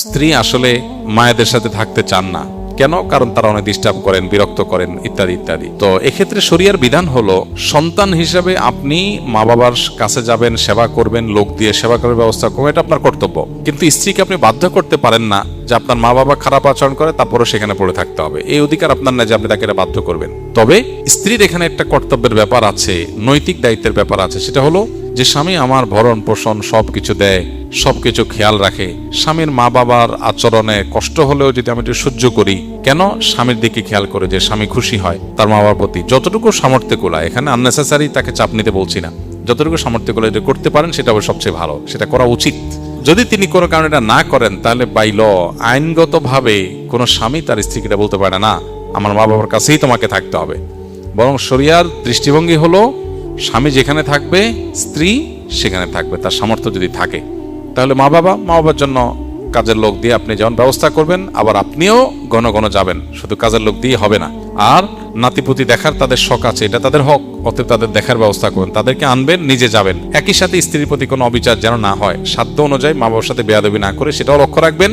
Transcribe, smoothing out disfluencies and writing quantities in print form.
স্ত্রী আসলে মায়েদের সাথে থাকতে চান না। কেন? কারণ তারা অনেক ডিস্টার্ব করেন, বিরক্ত করেন, ইত্যাদি ইত্যাদি। তো এক্ষেত্রে শরিয়ার বিধান হলো, সন্তান হিসেবে আপনি মা বাবার কাছে যাবেন, সেবা করবেন, লোক দিয়ে সেবা করার ব্যবস্থা করবেন, এটা আপনার কর্তব্য। কিন্তু স্ত্রীকে আপনি বাধ্য করতে পারেন না যে আপনার মা বাবা খারাপ আচরণ করে তারপরও সেখানে পড়ে থাকতে হবে। এই অধিকার আপনার না যে আপনি তাকে বাধ্য করবেন। তবে স্ত্রীর এখানে একটা কর্তব্যের ব্যাপার আছে, নৈতিক দায়িত্বের ব্যাপার আছে। সেটা হলো যে স্বামী আমার ভরণ পোষণ সবকিছু দেয়, সবকিছু খেয়াল রাখে। স্বামীর মা বাবার আচরণে কষ্ট হলেও যদি আমি একটু সহ্য করি, কেন? স্বামীর দিকে খেয়াল করে যে স্বামী খুশি হয় তার মা বাবার প্রতি। যতটুকু সামর্থ্য কোলা, এখানে আননেসেসারি তাকে চাপ নিতে বলছি না, যতটুকু সামর্থ্য কোলা এটা করতে পারেন সেটা আবার সবচেয়ে ভালো, সেটা করা উচিত। যদি তিনি কোনো কারণে এটা না করেন, তাহলে বাই ল আইনগতভাবে কোনো স্বামী তার স্ত্রীকে এটা বলতে পারে না আমার মা বাবার কাছেই তোমাকে থাকতে হবে। বরং শরিয়ার দৃষ্টিভঙ্গি হলো স্বামী যেখানে থাকবে স্ত্রী সেখানে থাকবে, তার সামর্থ্য যদি থাকে। তাহলে মা বাবার জন্য কাজের লোক দিয়ে আপনি যেমন ব্যবস্থা করবেন, আবার আপনিও ঘন ঘন যাবেন, শুধু কাজের লোক দিয়ে হবে না। আর নাতিপুতি দেখার তাদের শখ আছে, এটা তাদের হক, অতএব তাদের দেখার ব্যবস্থা করবেন, তাদেরকে আনবেন, নিজে যাবেন। একই সাথে স্ত্রীর প্রতি কোনো অবিচার যেন না হয়, সাধ্য অনুযায়ী মা বাবার সাথে বেয়াদবি না করে সেটাও লক্ষ্য রাখবেন।